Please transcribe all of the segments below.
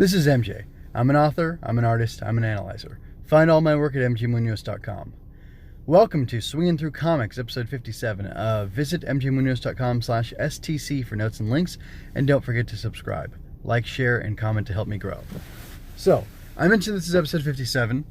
This is MJ. I'm an author, I'm an artist, I'm an analyzer. Find all my work at mjmunoz.com. Welcome to Swinging Through Comics, episode 57. Visit mjmunoz.com/stc for notes and links, and don't forget to subscribe. Like, share, and comment to help me grow. So, I mentioned this is episode 57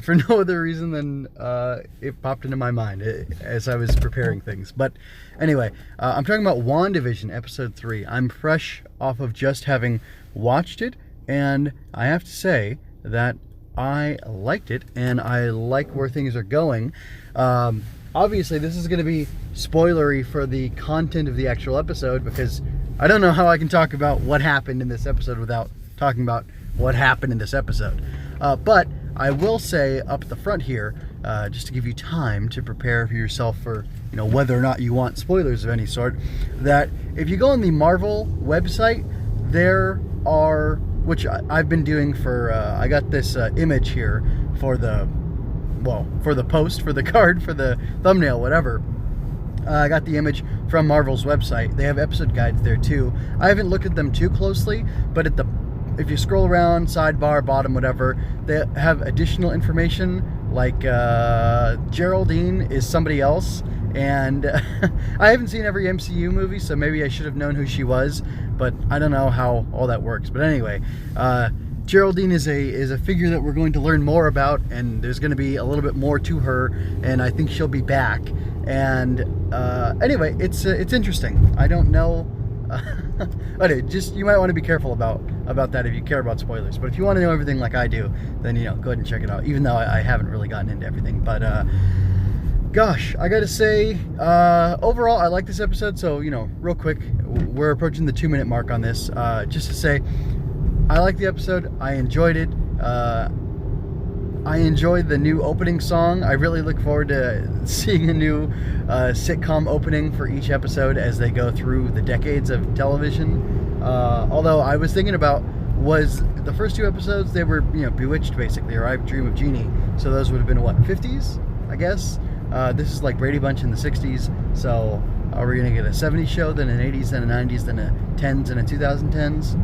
for no other reason than it popped into my mind as I was preparing things. But anyway, I'm talking about WandaVision, episode 3. I'm fresh off of just having watched it, and I have to say that I liked it, and I like where things are going. Obviously, this is going to be spoilery for the content of the actual episode, because I don't know how I can talk about what happened in this episode without talking about what happened in this episode. But I will say up at the front here, just to give you time to prepare for yourself for, whether or not you want spoilers of any sort, that if you go on the Marvel website, there are, which I've been doing for, I got this image here for the post, for the card, for the thumbnail, whatever. I got the image from Marvel's website. They have episode guides there too. I haven't looked at them too closely, but if you scroll around, sidebar, bottom, whatever, they have additional information, like Geraldine is somebody else, and I haven't seen every MCU movie, so maybe I should have known who she was, but I don't know how all that works. But anyway, Geraldine is a figure that we're going to learn more about, and there's going to be a little bit more to her, and I think she'll be back. And anyway, it's interesting. I don't know. But you might want to be careful about that if you care about spoilers. But if you want to know everything like I do, then go ahead and check it out. Even though I haven't really gotten into everything, but gosh, I gotta say, overall, I like this episode. So real quick, we're approaching the 2-minute mark on this. Just to say, I like the episode. I enjoyed it. I enjoyed the new opening song. I really look forward to seeing a new sitcom opening for each episode as they go through the decades of television. Although I was thinking about, was the first 2 episodes, they were Bewitched basically, or I Dream of Jeannie. So those would have been what, 50s, I guess. This is like Brady Bunch in the 60s. So are we gonna get a 70s show, then an 80s, then a 90s, then a 10s, and a 2010s?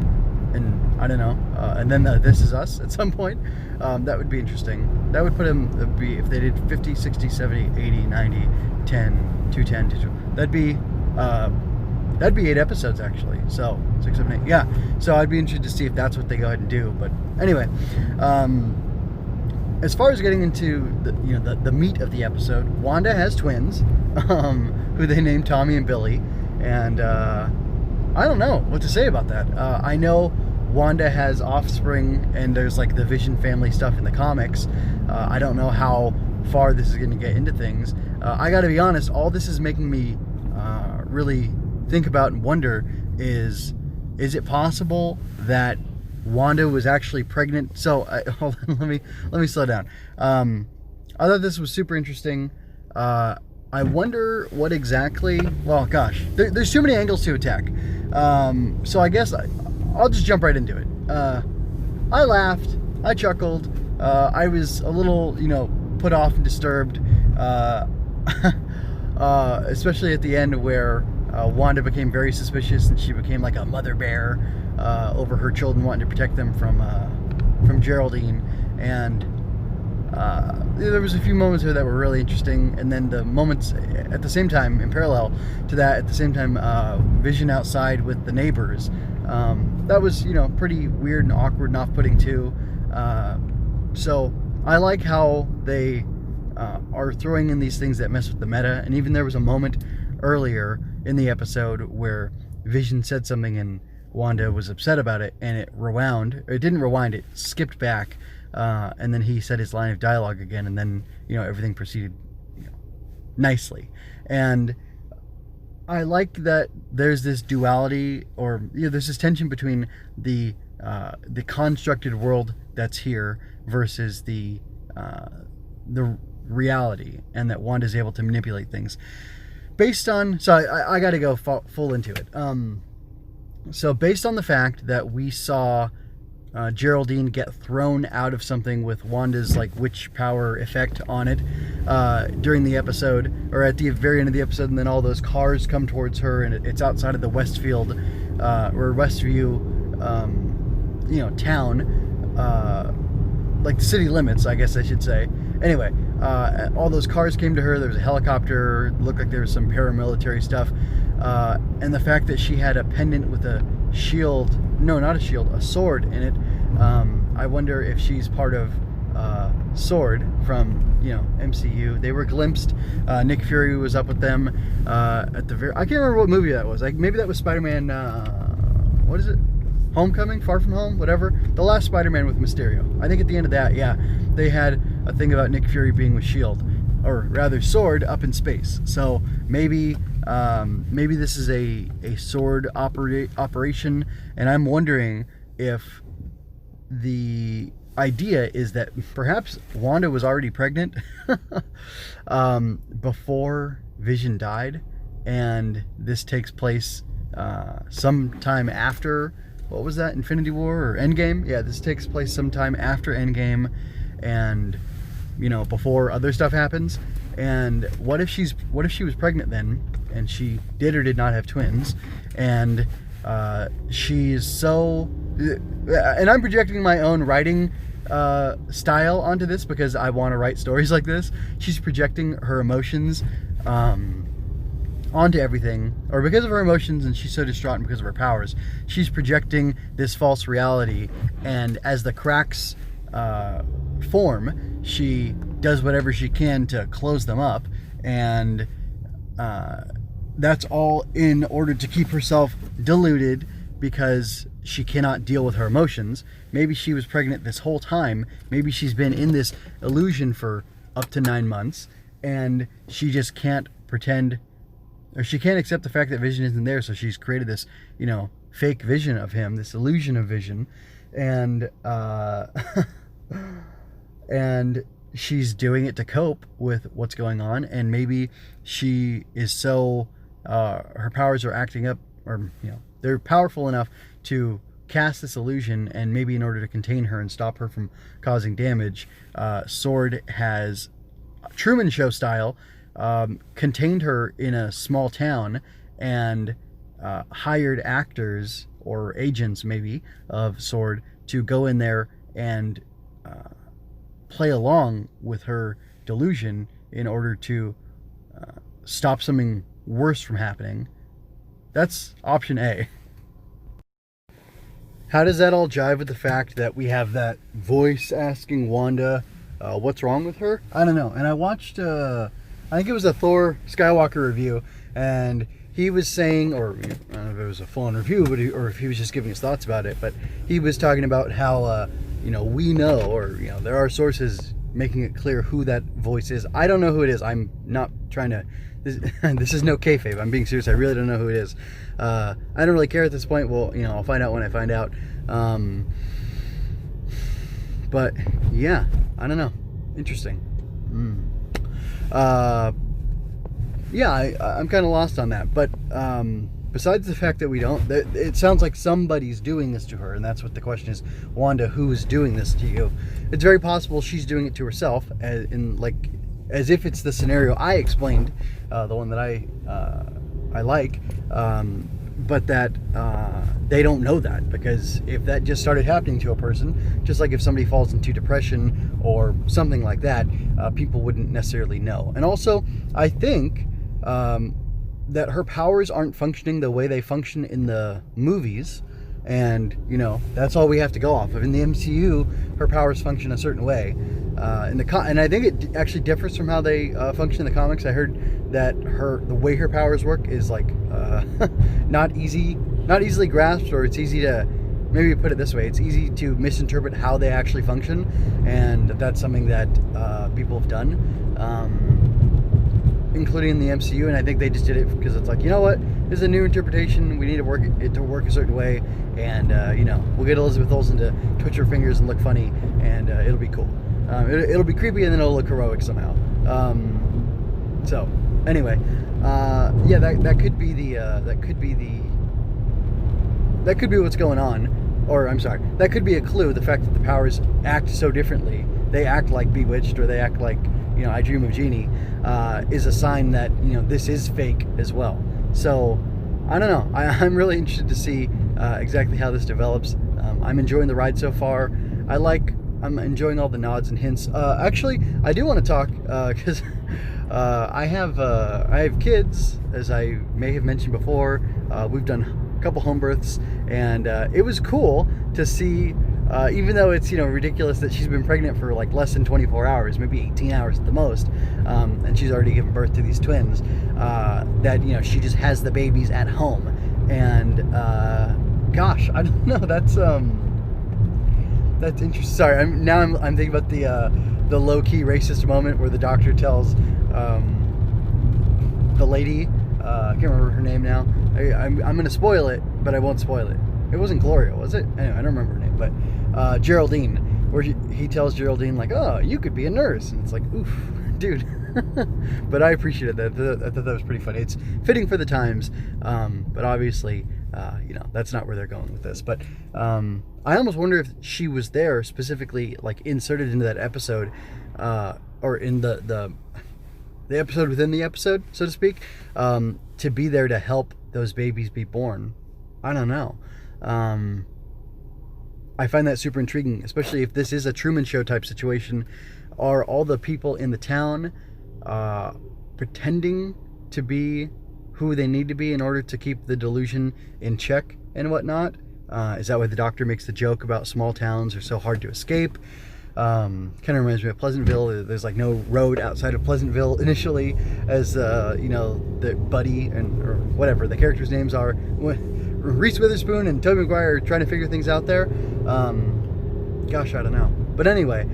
And I don't know, and then This Is Us at some point. That would be interesting. That would put him, if they did 50, 60, 70, 80, 90, 10, 210, 212. That'd be 8 episodes actually. So 6, 7, 8. Yeah. So I'd be interested to see if that's what they go ahead and do. But anyway, as far as getting into the meat of the episode, Wanda has twins, who they named Tommy and Billy, and I don't know what to say about that. I know Wanda has offspring, and there's like the Vision family stuff in the comics. I don't know how far this is going to get into things. I got to be honest, all this is making me really think about and wonder is it possible that Wanda was actually pregnant? So hold on, let me slow down. I thought this was super interesting. I wonder what exactly. Well, gosh, there's too many angles to attack. So I guess I'll just jump right into it. I laughed, I chuckled, I was a little, put off and disturbed, especially at the end where Wanda became very suspicious, and she became like a mother bear over her children, wanting to protect them from Geraldine. And there was a few moments there that were really interesting, and then the moments at the same time, in parallel to that, at the same time, Vision outside with the neighbors. That was, pretty weird and awkward and off-putting too. So I like how they are throwing in these things that mess with the meta. And even there was a moment earlier in the episode where Vision said something and Wanda was upset about it, and it rewound. It didn't rewind, it skipped back. And then he said his line of dialogue again, and then everything proceeded nicely. And I like that there's this duality, or there's this tension between the constructed world that's here versus the reality, and that Wanda's able to manipulate things based on. So I got to go full into it. So based on the fact that we saw Geraldine get thrown out of something with Wanda's witch power effect on it during the episode, or at the very end of the episode, and then all those cars come towards her, and it's outside of the Westview town, like the city limits, I guess I should say. Anyway, all those cars came to her. There was a helicopter. Looked like there was some paramilitary stuff. And the fact that she had a pendant with a shield, no, not a shield, a sword in it. I wonder if she's part of Sword from, MCU. They were glimpsed. Nick Fury was up with them at the very... I can't remember what movie that was. Like, maybe that was Spider-Man... what is it? Homecoming? Far From Home? Whatever. The last Spider-Man with Mysterio. I think at the end of that, yeah, they had a thing about Nick Fury being with S.H.I.E.L.D. Or rather, Sword up in space. So maybe this is a Sword operation, and I'm wondering if the idea is that perhaps Wanda was already pregnant before Vision died, and this takes place sometime after, what was that, Infinity War or Endgame? Yeah, this takes place sometime after Endgame, and before other stuff happens. And what if she was pregnant then, and she did or did not have twins, and she's so... And I'm projecting my own writing style onto this because I want to write stories like this. She's projecting her emotions onto everything, or because of her emotions, and she's so distraught, and because of her powers, she's projecting this false reality, and as the cracks form, she does whatever she can to close them up, and that's all in order to keep herself deluded because she cannot deal with her emotions. Maybe she was pregnant this whole time. Maybe she's been in this illusion for up to 9 months, and she just can't pretend, or she can't accept the fact that Vision isn't there, so she's created this, fake vision of him, this illusion of Vision, and and she's doing it to cope with what's going on. And maybe she is so her powers are acting up, or they're powerful enough to cast this illusion, and maybe in order to contain her and stop her from causing damage, Sword has, Truman Show style, contained her in a small town, and hired actors or agents maybe of Sword to go in there and play along with her delusion in order to stop something worse from happening. That's option A. How does that all jive with the fact that we have that voice asking Wanda what's wrong with her? I don't know. And I watched, I think it was a Thor Skywalker review, and he was saying, or I don't know if it was a full-on review, but or if he was just giving his thoughts about it, but he was talking about how, we know, or, there are sources making it clear who that voice is. I don't know who it is. I'm not trying to... This is no kayfabe. I'm being serious. I really don't know who it is. I don't really care at this point. Well, I'll find out when I find out. But yeah, I don't know. Interesting. Yeah, I'm kind of lost on that. But besides the fact that we don't, it sounds like somebody's doing this to her, and that's what the question is. Wanda, who's doing this to you? It's very possible she's doing it to herself, as if it's the scenario I explained, the one that I like, but that they don't know that, because if that just started happening to a person, just like if somebody falls into depression or something like that, people wouldn't necessarily know. And also, I think that her powers aren't functioning the way they function in the movies, and that's all we have to go off of. In the MCU, her powers function a certain way. And I think it actually differs from how they function in the comics. I heard that the way her powers work is like not easily grasped, or it's easy to, maybe put it this way, it's easy to misinterpret how they actually function, and that's something that people have done, including in the MCU. And I think they just did it because it's like, what, this is a new interpretation, we need to work it to work a certain way, and we'll get Elizabeth Olsen to twitch her fingers and look funny, and it'll be cool. It'll be creepy, and then it'll look heroic somehow. So anyway, yeah, that could be what's going on. Or I'm sorry, that could be a clue. The fact that the powers act so differently, they act like Bewitched, or they act like I Dream of Jeannie, is a sign that this is fake as well. So I don't know. I'm really interested to see exactly how this develops. I'm enjoying the ride so far. I'm enjoying all the nods and hints. Actually, I do want to talk because I have kids, as I may have mentioned before. We've done a couple home births, and it was cool to see. Even though it's ridiculous that she's been pregnant for like less than 24 hours, maybe 18 hours at the most, and she's already given birth to these twins, that she just has the babies at home, and gosh, I don't know. That's interesting. Sorry, I'm thinking about the low key racist moment where the doctor tells the lady, I can't remember her name now. I'm gonna spoil it, but I won't spoil it. It wasn't Gloria, was it? Anyway, I don't remember her name, but Geraldine, where he tells Geraldine, like, oh, you could be a nurse. And it's like, oof, dude. But I appreciated that. I thought that was pretty funny. It's fitting for the times, but obviously, that's not where they're going with this. But I almost wonder if she was there specifically, like, inserted into that episode, or in the episode within the episode, so to speak, to be there to help those babies be born. I don't know. I find that super intriguing, especially if this is a Truman Show type situation. Are all the people in the town pretending to be who they need to be in order to keep the delusion in check and whatnot? Is that why the doctor makes the joke about small towns are so hard to escape? Kind of reminds me of Pleasantville. There's like no road outside of Pleasantville initially, as the Buddy or whatever the characters' names are. Reese Witherspoon and Tobey Maguire are trying to figure things out there. Gosh, I don't know. But anyway,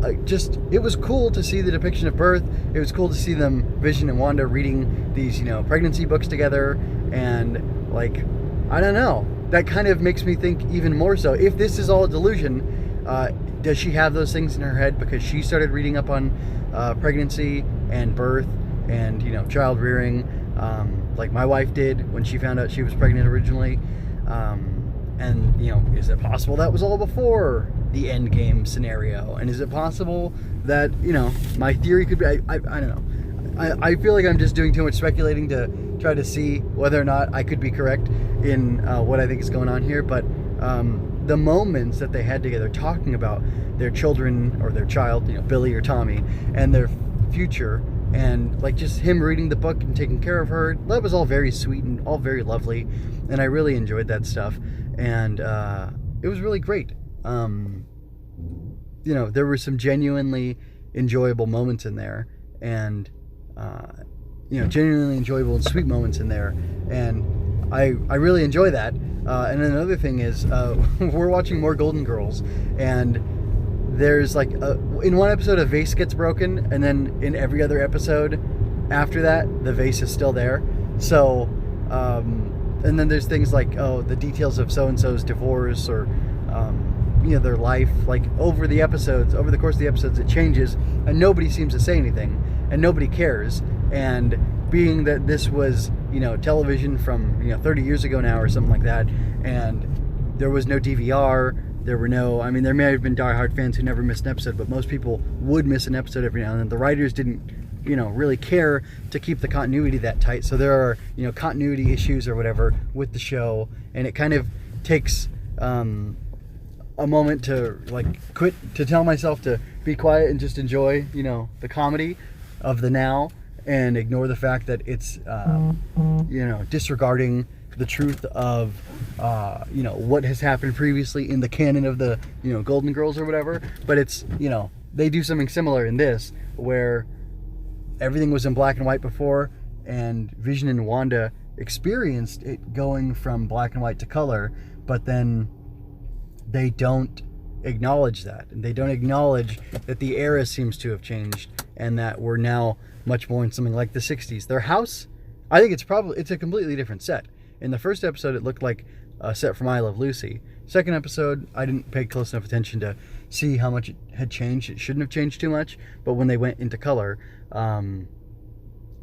it was cool to see the depiction of birth. It was cool to see them, Vision and Wanda, reading these, pregnancy books together. And, like, I don't know. That kind of makes me think even more so. If this is all a delusion, does she have those things in her head because she started reading up on pregnancy and birth and, child rearing, like my wife did when she found out she was pregnant originally? And, is it possible that was all before the end game scenario? And is it possible that, my theory could be, I don't know. I feel like I'm just doing too much speculating to try to see whether or not I could be correct in what I think is going on here. But the moments that they had together talking about their children or their child, Billy or Tommy, and their future, and like just him reading the book and taking care of her, that was all very sweet and all very lovely, and I really enjoyed that stuff. And it was really great. There were some genuinely enjoyable moments in there, and genuinely enjoyable and sweet moments in there, and I really enjoy that. And another thing is, we're watching more Golden Girls, and there's like in one episode a vase gets broken, and then in every other episode after that the vase is still there. So and then there's things like, the details of so-and-so's divorce, or their life, like over the course of the episodes it changes, and nobody seems to say anything, and nobody cares. And being that this was television from 30 years ago now or something like that, and there was no DVR, there may have been diehard fans who never missed an episode, but most people would miss an episode every now and then. The writers didn't really care to keep the continuity that tight, so there are continuity issues or whatever with the show, and it kind of takes a moment to to tell myself to be quiet and just enjoy the comedy of the now, and ignore the fact that it's disregarding the truth of what has happened previously in the canon of the Golden Girls or whatever. But it's they do something similar in this, where everything was in black and white before, and Vision and Wanda experienced it going from black and white to color, but then they don't acknowledge that, and they don't acknowledge that the era seems to have changed, and that we're now much more in something like the 60s. Their house, I think it's a completely different set. In the first episode, it looked like a set from I Love Lucy. Second episode, I didn't pay close enough attention to see how much it had changed. It shouldn't have changed too much, but when they went into color, at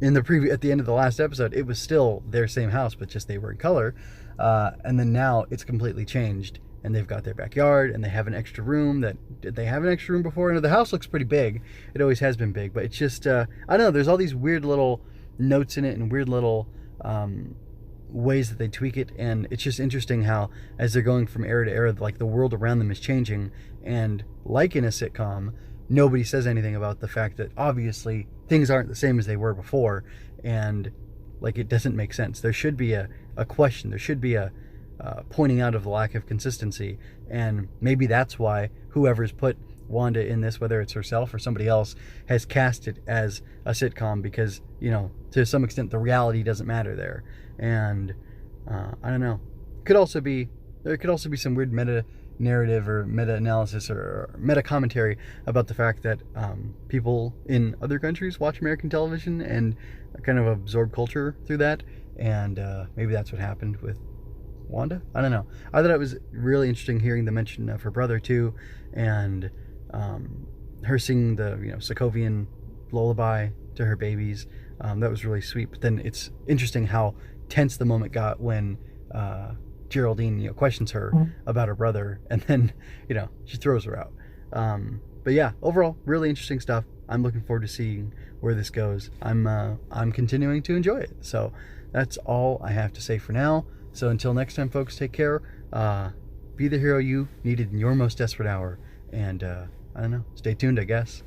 the end of the last episode, it was still their same house, but just they were in color. And then now it's completely changed, and they've got their backyard, and they have an extra room. Did they have an extra room before? The house looks pretty big. It always has been big, but it's just, I don't know, there's all these weird little notes in it, and weird little, ways that they tweak it, and it's just interesting how, as they're going from era to era, like the world around them is changing, and like in a sitcom, nobody says anything about the fact that obviously things aren't the same as they were before, and like it doesn't make sense. There should be a question. There should be a pointing out of the lack of consistency, and maybe that's why whoever's put Wanda in this, whether it's herself or somebody else, has cast it as a sitcom, because, you know, to some extent the reality doesn't matter there. And I don't know. There could also be some weird meta narrative or meta analysis or meta commentary about the fact that people in other countries watch American television and kind of absorb culture through that, and maybe that's what happened with Wanda. I don't know. I thought it was really interesting hearing the mention of her brother too, and her singing the Sokovian lullaby to her babies. That was really sweet. But then it's interesting how tense the moment got when Geraldine questions her about her brother, and then she throws her out. But yeah, overall, really interesting stuff. I'm looking forward to seeing where this goes. I'm continuing to enjoy it. So that's all I have to say for now. So until next time, folks, take care. Be the hero you needed in your most desperate hour. And I don't know, stay tuned, I guess.